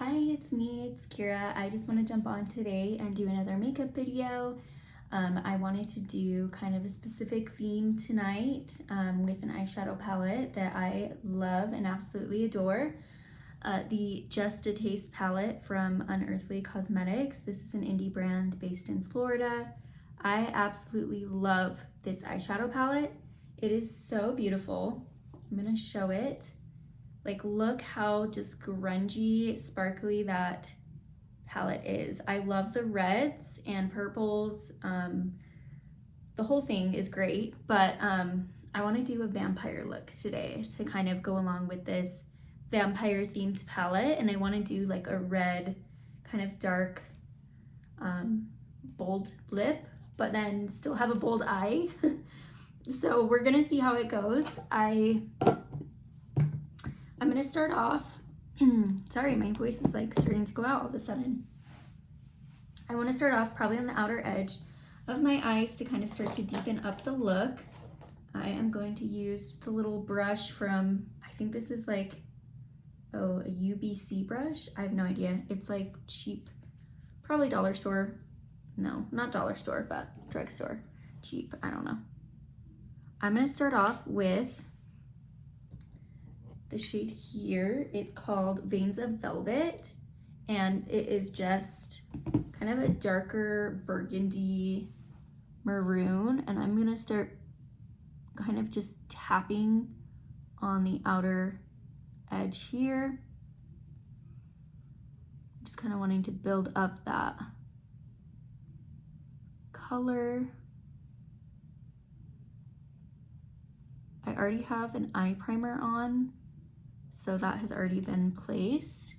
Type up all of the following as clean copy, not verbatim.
Hi, it's me, it's Kira. I just want to jump on today and do another makeup video. I wanted to do kind of a specific theme tonight with an eyeshadow palette that I love and absolutely adore. The Just a Taste palette from Unearthly Cosmetics. This is an indie brand based in Florida. I absolutely love this eyeshadow palette. It is so beautiful. I'm gonna show it. Like, look how just grungy, sparkly that palette is. I love the reds and purples. The whole thing is great, but I want to do a vampire look today to kind of go along with this vampire themed palette. And I want to do like a red, kind of dark, bold lip, but then still have a bold eye. So we're gonna see how it goes. I'm gonna start off, sorry, my voice is like starting to go out all of a sudden. I wanna start off probably on the outer edge of my eyes to kind of start to deepen up the look. I am going to use just a little brush from, I think this is like, a UBC brush. I have no idea. It's like cheap, probably dollar store. No, not dollar store, but drugstore. Cheap, I don't know. I'm gonna start off with the shade here. It's called Veins of Velvet, and it is just kind of a darker burgundy maroon, and I'm gonna start kind of just tapping on the outer edge here. Just kind of wanting to build up that color. I already have an eye primer on, so that has already been placed.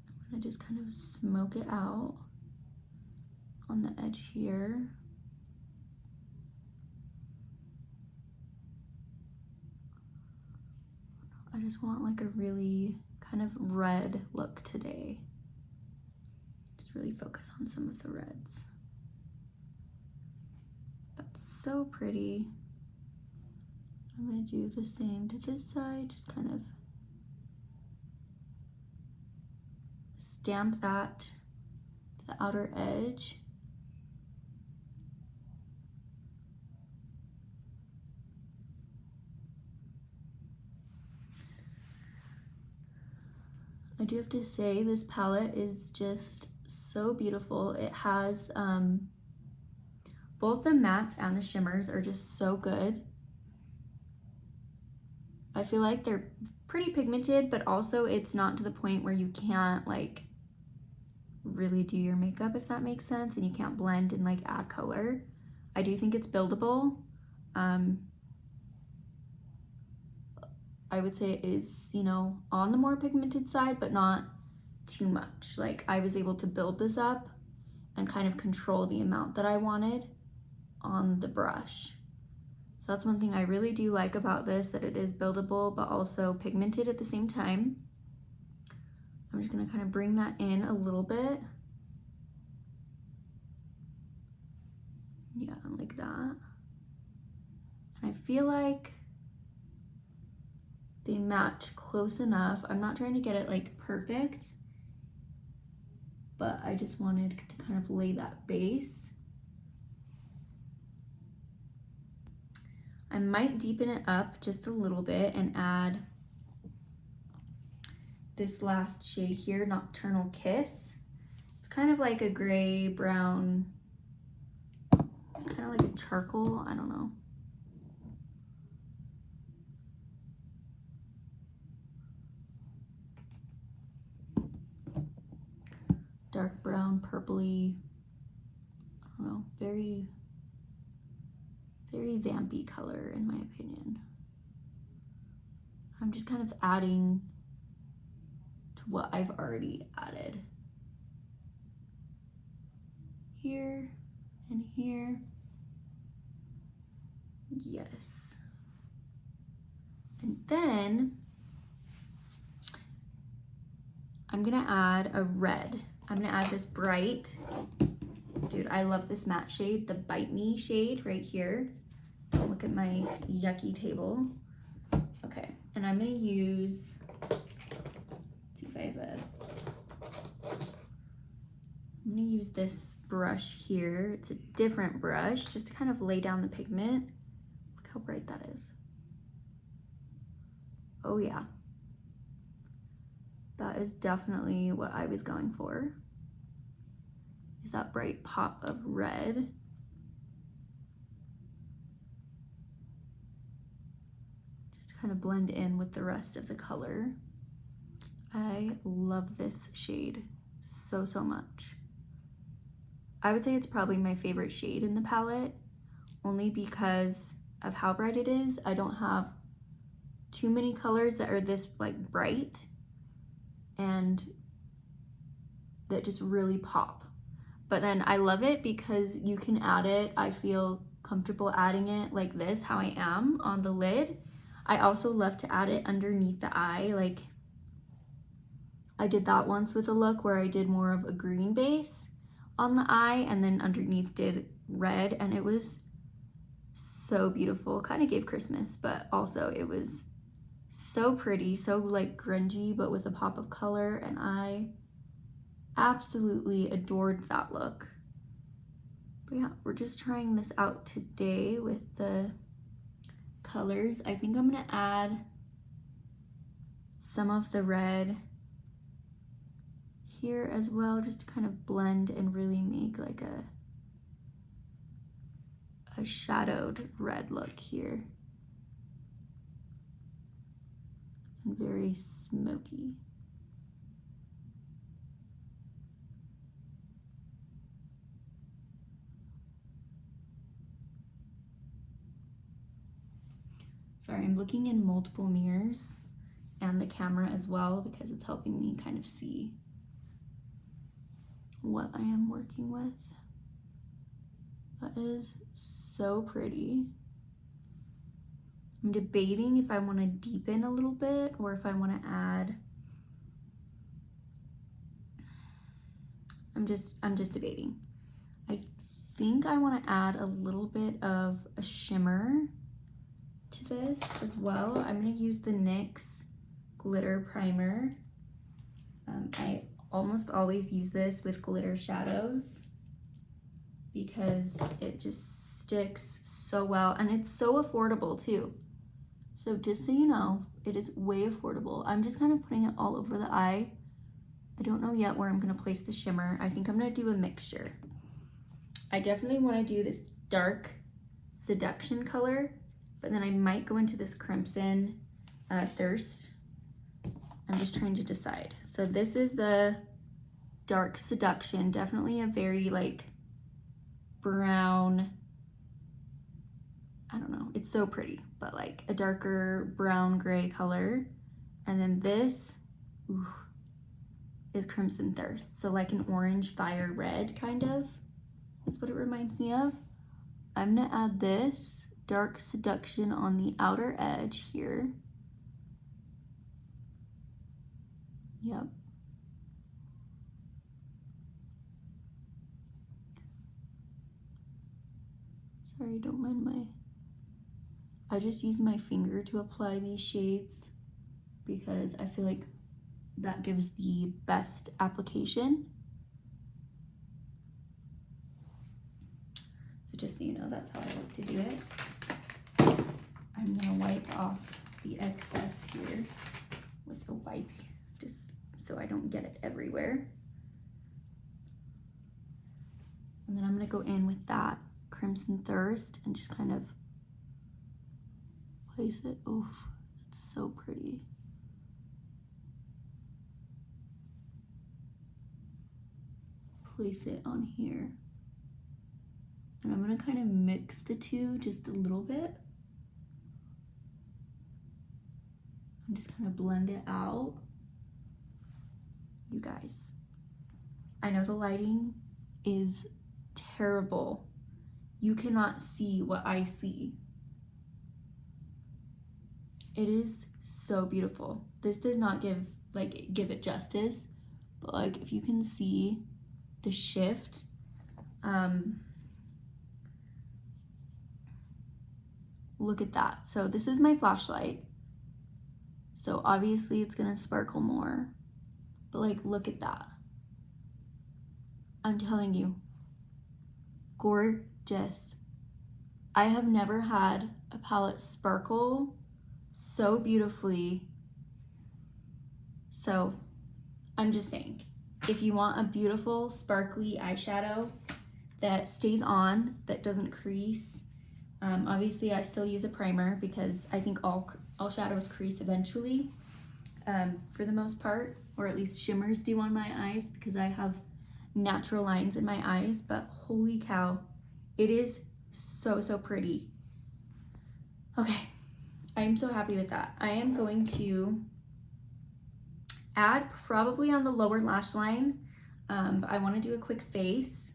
I'm gonna just kind of smoke it out on the edge here. I just want like a really kind of red look today. Just really focus on some of the reds. That's so pretty. I'm gonna do the same to this side, just kind of stamp that to the outer edge. I do have to say this palette is just so beautiful. It has both the mattes and the shimmers are just so good. I feel like they're pretty pigmented, but also it's not to the point where you can't like really do your makeup, if that makes sense, and you can't blend and like add color. I do think it's buildable. I would say it is, you know, on the more pigmented side, but not too much. Like, I was able to build this up and kind of control the amount that I wanted on the brush. So that's one thing I really do like about this, that it is buildable, but also pigmented at the same time. I'm just gonna kind of bring that in a little bit. Yeah, like that. And I feel like they match close enough. I'm not trying to get it like perfect, but I just wanted to kind of lay that base. I might deepen it up just a little bit and add this last shade here, Nocturnal Kiss. It's kind of like a gray brown, kind of like a charcoal, I don't know. Dark brown, purpley, I don't know, very, very vampy color in my opinion. I'm just kind of adding to what I've already added. Here and here. Yes. And then I'm gonna add a red. I'm gonna add this bright, dude, I love this matte shade, the Bite Me shade right here. Don't look at my yucky table. Okay, and I'm gonna use, let's see if I have I'm gonna use this brush here. It's a different brush, just to kind of lay down the pigment. Look how bright that is. Oh yeah. That is definitely what I was going for, is that bright pop of red. Just to kind of blend in with the rest of the color. I love this shade so, so much. I would say it's probably my favorite shade in the palette, only because of how bright it is. I don't have too many colors that are this like bright and that just really pop. But then I love it because you can add it. I feel comfortable adding it like this, how I am on the lid. I also love to add it underneath the eye. Like I did that once with a look where I did more of a green base on the eye and then underneath did red, and it was so beautiful. Kind of gave Christmas, but also it was so pretty, so like grungy but with a pop of color, and I absolutely adored that look. But yeah, we're just trying this out today with the colors. I think I'm gonna add some of the red here as well, just to kind of blend and really make like a shadowed red look here. And very smoky. Sorry, I'm looking in multiple mirrors and the camera as well because it's helping me kind of see what I am working with. That is so pretty. I'm debating if I want to deepen a little bit or if I want to add. I'm just debating. I think I want to add a little bit of a shimmer to this as well. I'm going to use the NYX glitter primer. I almost always use this with glitter shadows because it just sticks so well, and it's so affordable too. So just so you know, it is way affordable. I'm just kind of putting it all over the eye. I don't know yet where I'm going to place the shimmer. I think I'm going to do a mixture. I definitely want to do this dark Seduction color, but then I might go into this Crimson Thirst. I'm just trying to decide. So this is the dark Seduction, definitely a very like brown, I don't know, it's so pretty, but like a darker brown gray color. And then this is Crimson Thirst, so like an orange fire red kind of is what it reminds me of. I'm gonna add this dark Seduction on the outer edge here. Yep. Sorry, don't mind I just use my finger to apply these shades because I feel like that gives the best application. So just so you know, that's how I like to do it. I'm gonna wipe off the excess here with a wipe, just so I don't get it everywhere. And then I'm gonna go in with that Crimson Thirst and just kind of place it. Oof, that's so pretty. Place it on here. And I'm gonna kind of mix the two just a little bit. And just kind of blend it out. You guys, I know the lighting is terrible. You cannot see what I see. It is so beautiful. This does not give it justice, but like if you can see the shift, look at that. So this is my flashlight. So obviously it's gonna sparkle more, but like, look at that. I'm telling you, gorgeous. I have never had a palette sparkle so beautifully. So I'm just saying, if you want a beautiful sparkly eyeshadow that stays on, that doesn't crease, obviously I still use a primer because I think all shadows crease eventually, for the most part, or at least shimmers do on my eyes because I have natural lines in my eyes, but holy cow, it is so, so pretty. Okay, I'm so happy with that. I am going to add probably on the lower lash line, but I want to do a quick face,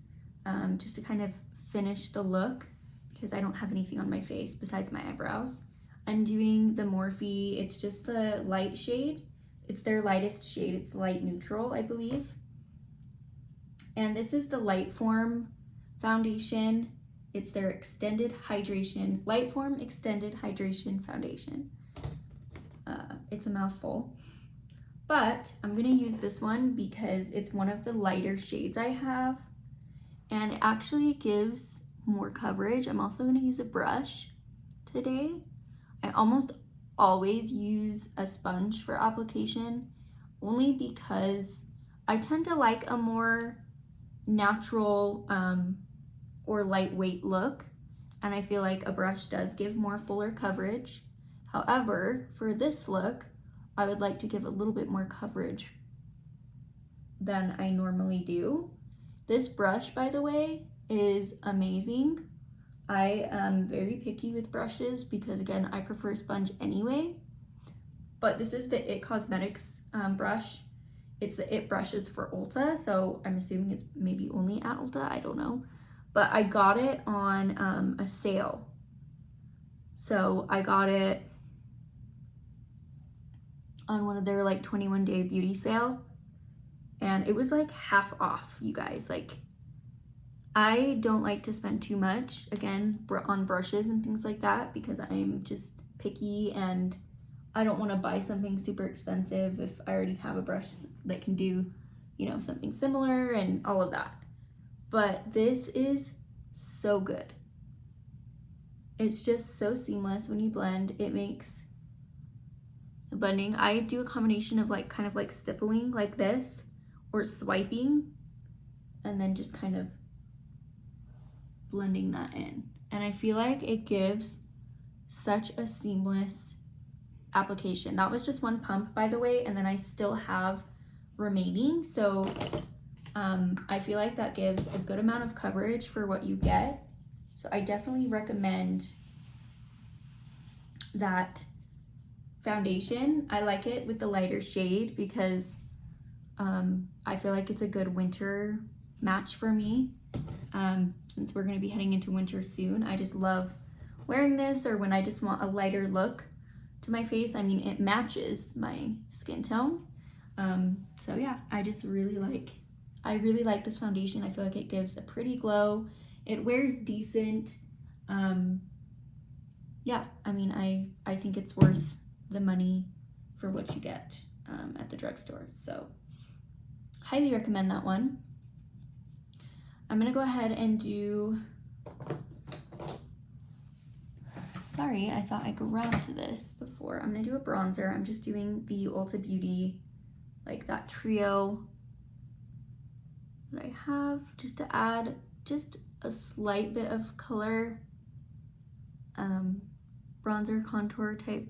just to kind of finish the look because I don't have anything on my face besides my eyebrows. I'm doing the Morphe, it's just the light shade. It's their lightest shade, it's light neutral, I believe. And this is the Lightform foundation. It's their extended hydration, Lightform extended hydration foundation. It's a mouthful, but I'm gonna use this one because it's one of the lighter shades I have, and it actually gives more coverage. I'm also gonna use a brush today. I almost always use a sponge for application, only because I tend to like a more natural or lightweight look, and I feel like a brush does give more fuller coverage. However, for this look, I would like to give a little bit more coverage than I normally do. This brush, by the way, is amazing. I am very picky with brushes because, again, I prefer sponge anyway, but this is the IT Cosmetics brush. It's the IT brushes for Ulta, so I'm assuming it's maybe only at Ulta, I don't know. But I got it on a sale. So I got it on one of their like 21-day beauty sale, and it was like half off, you guys. Like, I don't like to spend too much, again, on brushes and things like that because I'm just picky and I don't want to buy something super expensive if I already have a brush that can do, you know, something similar and all of that. But this is so good. It's just so seamless when you blend. It makes the blending, I do a combination of like kind of like stippling like this or swiping and then just kind of blending that in. And I feel like it gives such a seamless application. That was just one pump, by the way, and then I still have remaining. So I feel like that gives a good amount of coverage for what you get. So I definitely recommend that foundation. I like it with the lighter shade because I feel like it's a good winter match for me. Since we're going to be heading into winter soon, I just love wearing this, or when I just want a lighter look to my face. I mean, it matches my skin tone. So yeah, I really like this foundation. I feel like it gives a pretty glow. It wears decent. Yeah, I mean, I think it's worth the money for what you get at the drugstore. So highly recommend that one. I'm gonna go ahead and do, sorry, I thought I grabbed this before. I'm gonna do a bronzer. I'm just doing the Ulta Beauty, like that trio that I have, just to add just a slight bit of color, bronzer contour type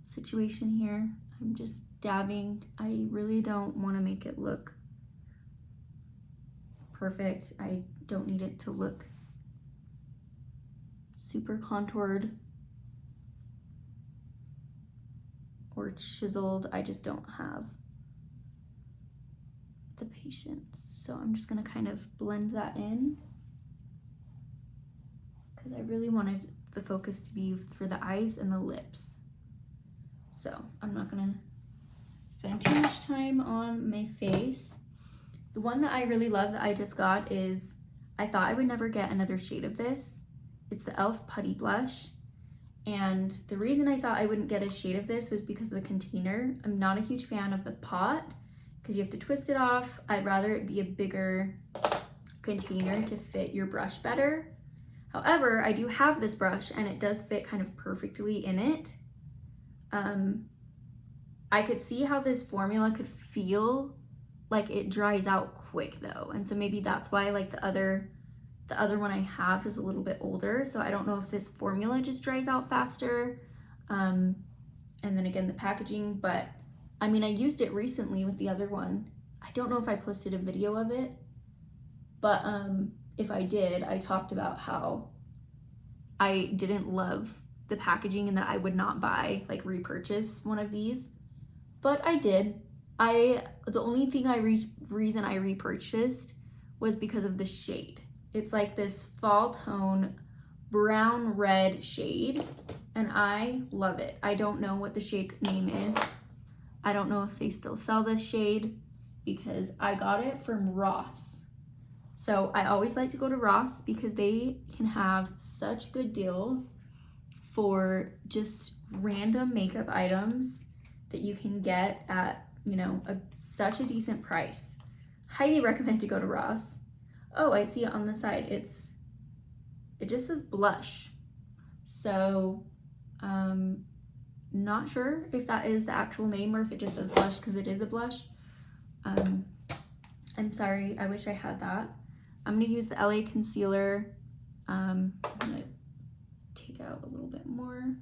situation here. I'm just dabbing. I really don't want to make it look perfect. I don't need it to look super contoured or chiseled. I just don't have the patience. So I'm just gonna kind of blend that in because I really wanted the focus to be for the eyes and the lips. So I'm not gonna spend too much time on my face. The one that I really love that I just got is, I thought I would never get another shade of this. It's the e.l.f. Putty Blush. And the reason I thought I wouldn't get a shade of this was because of the container. I'm not a huge fan of the pot because you have to twist it off. I'd rather it be a bigger container to fit your brush better. However, I do have this brush and it does fit kind of perfectly in it. I could see how this formula could feel like it dries out quick though. And so maybe that's why like the other one I have is a little bit older. So I don't know if this formula just dries out faster. And then again, the packaging, but I mean, I used it recently with the other one. I don't know if I posted a video of it, but if I did, I talked about how I didn't love the packaging and that I would not buy, like repurchase one of these, but I did. The only thing reason I repurchased was because of the shade. It's like this fall tone brown red shade and I love it. I don't know what the shade name is. I don't know if they still sell this shade because I got it from Ross. So I always like to go to Ross because they can have such good deals for just random makeup items that you can get at, you know, such a decent price. Highly recommend to go to Ross. Oh, I see it on the side. It just says blush. So, not sure if that is the actual name or if it just says blush because it is a blush. I'm sorry, I wish I had that. I'm gonna use the LA concealer. I'm gonna take out a little bit more.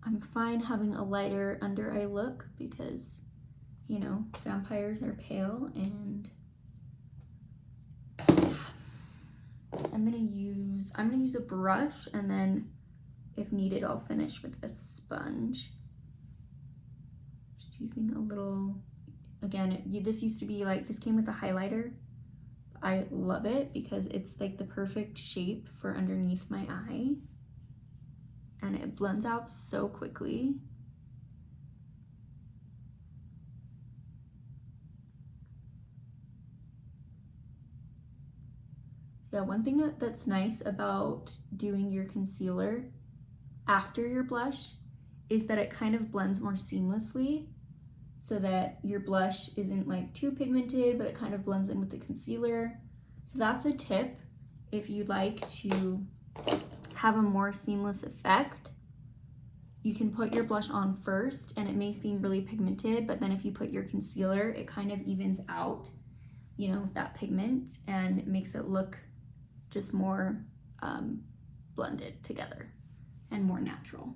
I'm fine having a lighter under eye look because, you know, vampires are pale, and I'm gonna use a brush, and then if needed I'll finish with a sponge. Just using a little, again, this used to be like, this came with a highlighter. I love it because it's like the perfect shape for underneath my eye and it blends out so quickly. Yeah, one thing that's nice about doing your concealer after your blush is that it kind of blends more seamlessly so that your blush isn't like too pigmented, but it kind of blends in with the concealer. So that's a tip if you'd like to have a more seamless effect. You can put your blush on first and it may seem really pigmented, but then if you put your concealer, it kind of evens out, you know, that pigment and it makes it look just more blended together and more natural.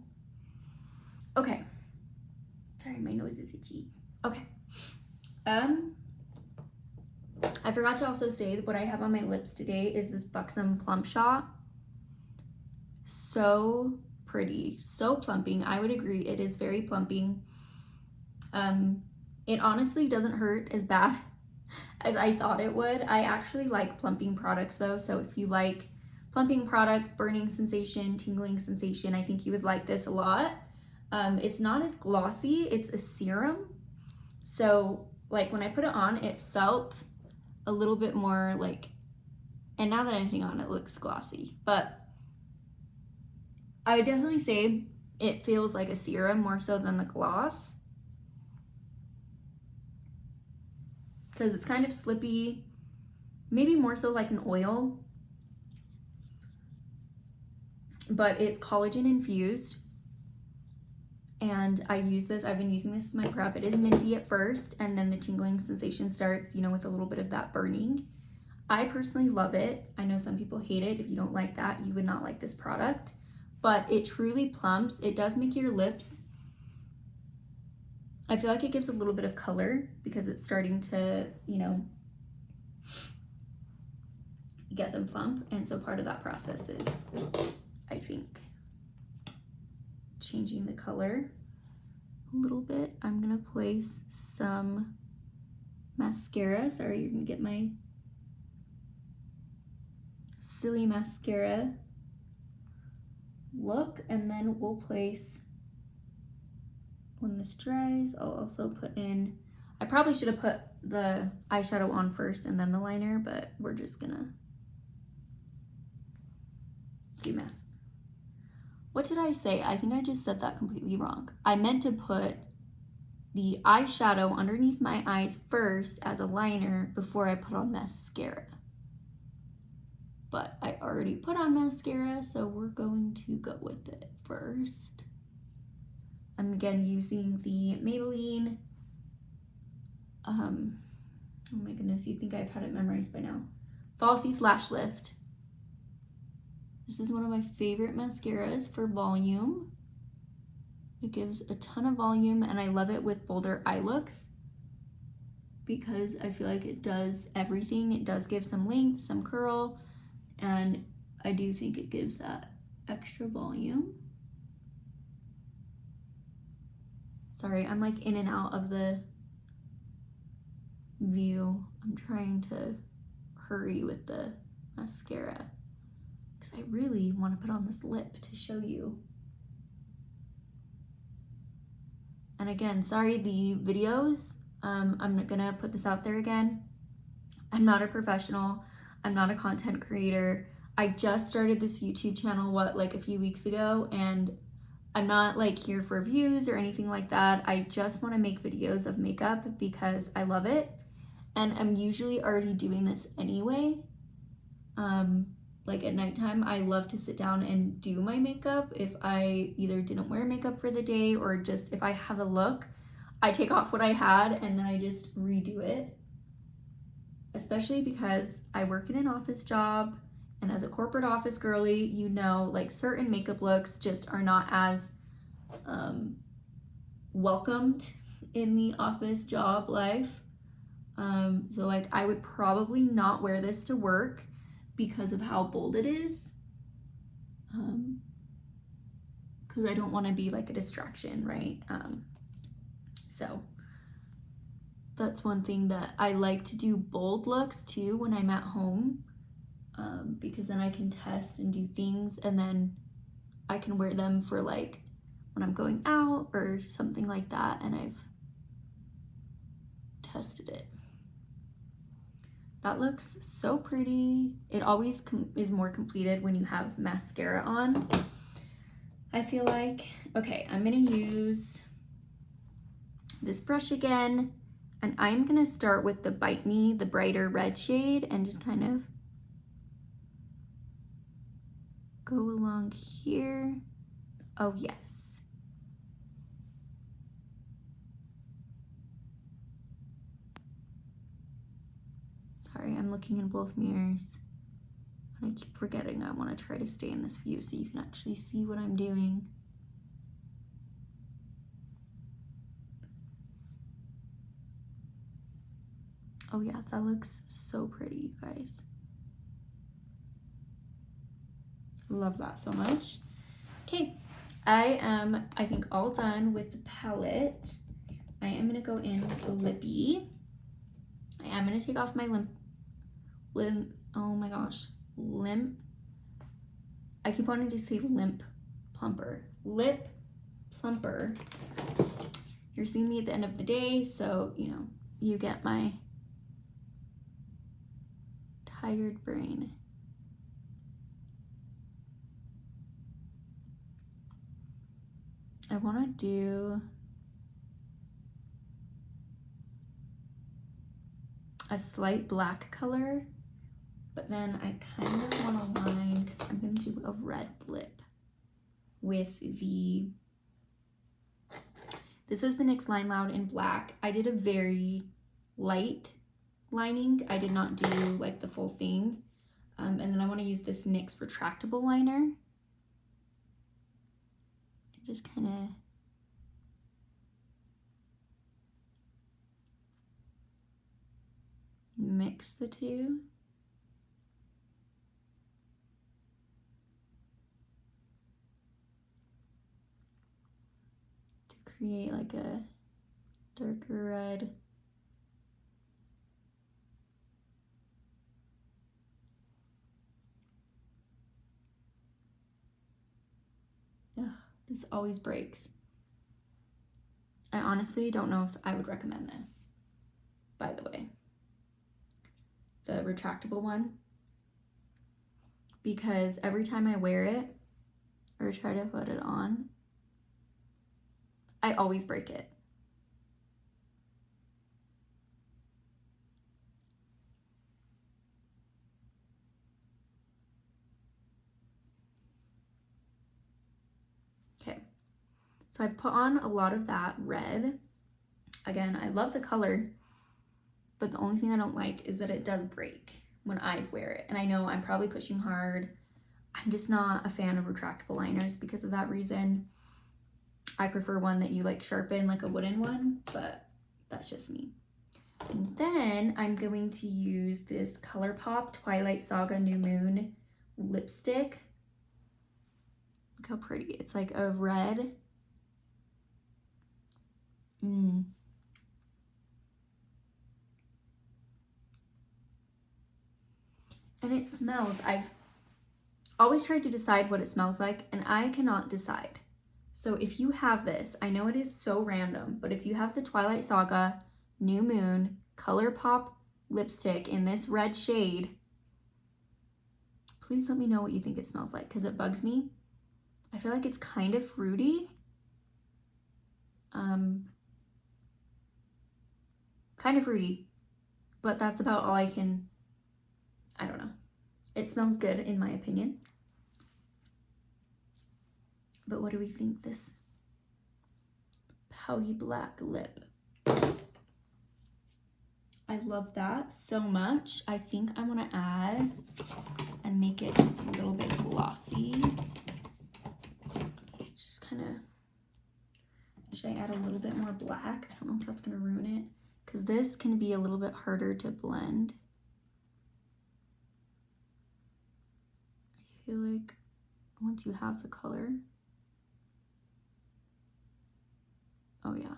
Okay, sorry, my nose is itchy. Okay, I forgot to also say that what I have on my lips today is this Buxom Plump Shot. So pretty, so plumping. I would agree, it is very plumping. It honestly doesn't hurt as bad as I thought it would. I actually like plumping products though, so if you like plumping products, burning sensation, tingling sensation, I think you would like this a lot. It's not as glossy, it's a serum. So like when I put it on, it felt a little bit more like, and now that I'm putting on, it looks glossy, but I would definitely say it feels like a serum more so than the gloss, because it's kind of slippy, maybe more so like an oil, but it's collagen infused. And I use this, I've been using this as my prep. It is minty at first, and then the tingling sensation starts, you know, with a little bit of that burning. I personally love it. I know some people hate it. If you don't like that, you would not like this product, but it truly plumps. It does make your lips, I feel like it gives a little bit of color because it's starting to, you know, get them plump. And so part of that process is, I think, changing the color a little bit. I'm gonna place some mascara. Sorry, you're gonna get my silly mascara look, and then we'll place, when this dries, I'll also put in, I probably should have put the eyeshadow on first and then the liner, but we're just gonna do what did I say? I think I just said that completely wrong. I meant to put the eyeshadow underneath my eyes first as a liner before I put on mascara. But I already put on mascara, so we're going to go with it first. I'm again using the Maybelline, oh my goodness, you think I've had it memorized by now. Falsies Lash Lift. This is one of my favorite mascaras for volume. It gives a ton of volume, and I love it with bolder eye looks because I feel like it does everything. It does give some length, some curl, and I do think it gives that extra volume. Sorry, I'm like in and out of the view. I'm trying to hurry with the mascara because I really want to put on this lip to show you. And again, sorry, the videos, I'm not gonna put this out there again. I'm not a professional. I'm not a content creator. I just started this YouTube channel, like a few weeks ago, and I'm not like here for views or anything like that. I just want to make videos of makeup because I love it. And I'm usually already doing this anyway. Like at nighttime, I love to sit down and do my makeup. If I either didn't wear makeup for the day or just if I have a look, I take off what I had and then I just redo it. Especially because I work in an office job, and as a corporate office girly, you know, like certain makeup looks just are not as welcomed in the office job life. So like I would probably not wear this to work because of how bold it is. Because I don't want to be like a distraction, right? So that's one thing that I like to do bold looks too when I'm at home, because then I can test and do things, and then I can wear them for like when I'm going out or something like that, and I've tested it. That looks so pretty. It always is more completed when you have mascara on, I feel like. Okay, I'm gonna use this brush again, and I'm gonna start with the Bite Me, the brighter red shade, and just kind of go along here. Oh yes. Sorry, I'm looking in both mirrors. And I keep forgetting I want to try to stay in this view so you can actually see what I'm doing. Oh yeah, that looks so pretty, you guys. Love that so much. Okay, I am, I think, all done with the palette. I am going to go in with the lippy. I am going to take off my oh my gosh, I keep wanting to say lip plumper. You're seeing me at the end of the day, so, you know, you get my tired brain. I want to do a slight black color, but then I kind of want to line, because I'm going to do a red lip with the, this was the NYX Line Loud in black. I did a very light lining. I did not do like the full thing. And then I want to use this NYX retractable liner. Just kind of mix the two. To create like a darker red. Ugh, this always breaks. I honestly don't know if I would recommend this, by the way. The retractable one. Because every time I wear it, or try to put it on. I always break it. Okay, so I've put on a lot of that red. Again, I love the color, but the only thing I don't like is that it does break when I wear it. And I know I'm probably pushing hard. I'm just not a fan of retractable liners because of that reason. I prefer one that you like sharpen, like a wooden one, but that's just me. And then I'm going to use this ColourPop Twilight Saga New Moon lipstick. Look how pretty. It's like a red. And it smells. I've always tried to decide what it smells like, and I cannot decide. So if you have this, I know it is so random, but if you have the Twilight Saga New Moon ColourPop lipstick in this red shade, please let me know what you think it smells like, because it bugs me. I feel like it's kind of fruity. Kind of fruity, but that's about all I don't know. It smells good in my opinion. But what do we think this pouty black lip? I love that so much. I think I want to add and make it just a little bit glossy. Just kind of, should I add a little bit more black? I don't know if that's going to ruin it, because this can be a little bit harder to blend. I feel like once you have the color, oh yeah. I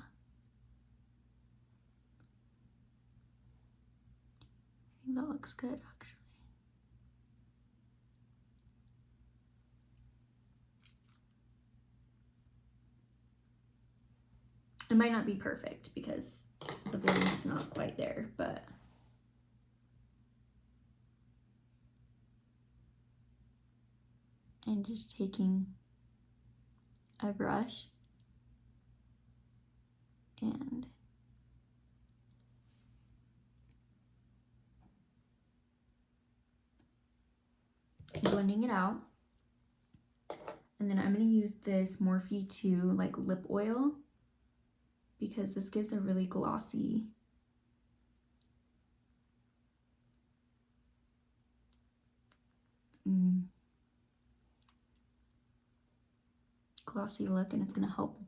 think that looks good actually. It might not be perfect because the blend is not quite there, but and just taking a brush and blending it out. And then I'm going to use this Morphe 2 like lip oil, because this gives a really glossy glossy look, and it's going to help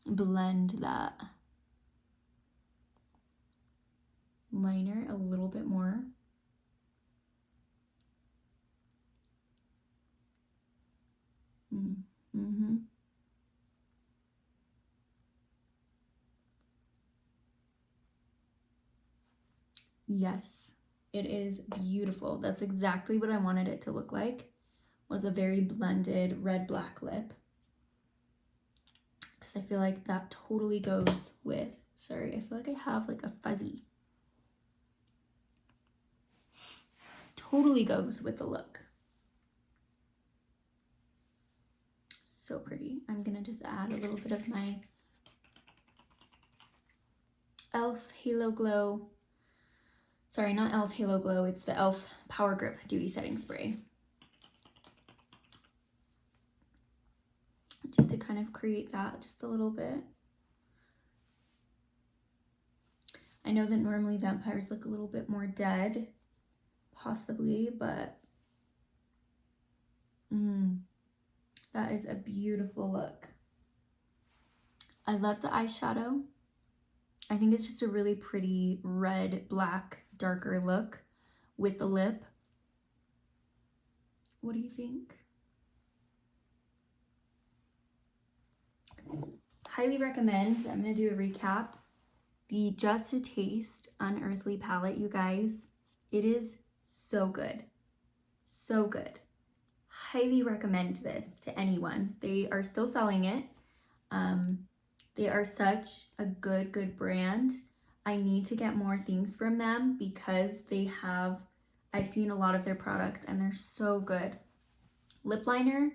blend that liner a little bit more. Yes, it is beautiful. That's exactly what I wanted it to look like, was a very blended red-black lip. Because I feel like that totally goes with, sorry, I feel like I have like a fuzzy. Totally goes with the look. So pretty. I'm gonna just add a little bit of my e.l.f. Halo Glow. Sorry, not e.l.f. Halo Glow, it's the e.l.f. Power Grip Dewy Setting Spray. Just to kind of create that just a little bit. I know that normally vampires look a little bit more dead, possibly, but that is a beautiful look. I love the eyeshadow. I think it's just a really pretty red, black, darker look with the lip. What do you think? Highly recommend. I'm going to do a recap. The Just to Taste Unearthly palette, you guys. It is so good. So good. Highly recommend this to anyone. They are still selling it. They are such a good brand. I need to get more things from them because I've seen a lot of their products and they're so good. Lip liner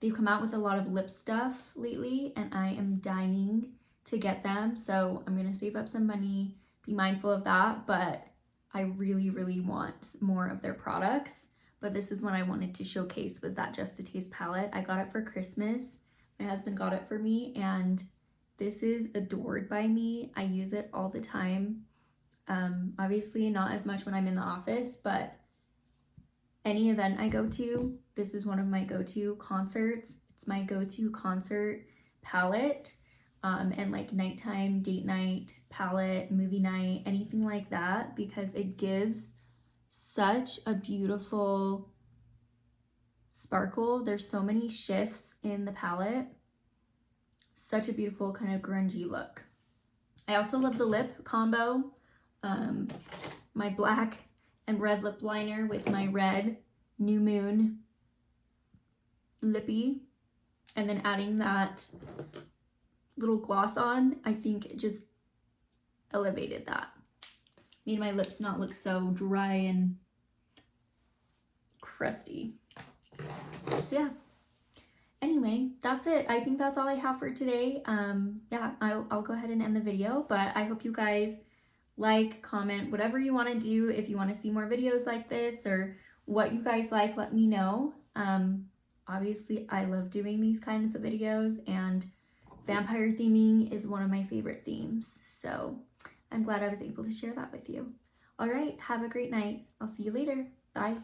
they've come out with a lot of lip stuff lately, and I am dying to get them. So I'm gonna save up some money, be mindful of that, but I really, really want more of their products. But this is what I wanted to showcase, was that Just a Taste palette. I got it for Christmas. My husband got it for me, and this is adored by me. I use it all the time. Obviously not as much when I'm in the office, but any event I go to, this is one of my go-to concerts. It's my go-to concert palette, and like nighttime, date night palette, movie night, anything like that, because it gives such a beautiful sparkle. There's so many shifts in the palette. Such a beautiful kind of grungy look. I also love the lip combo. My black and red lip liner with my red New Moon lippy, and then adding that little gloss on, I think it just elevated that. Made my lips not look so dry and crusty. So yeah. Anyway, that's it. I think that's all I have for today. Yeah, I'll go ahead and end the video, but I hope you guys like, comment, whatever you want to do. If you want to see more videos like this, or what you guys like, let me know. Obviously, I love doing these kinds of videos, and vampire theming is one of my favorite themes. So I'm glad I was able to share that with you. All right, have a great night. I'll see you later. Bye.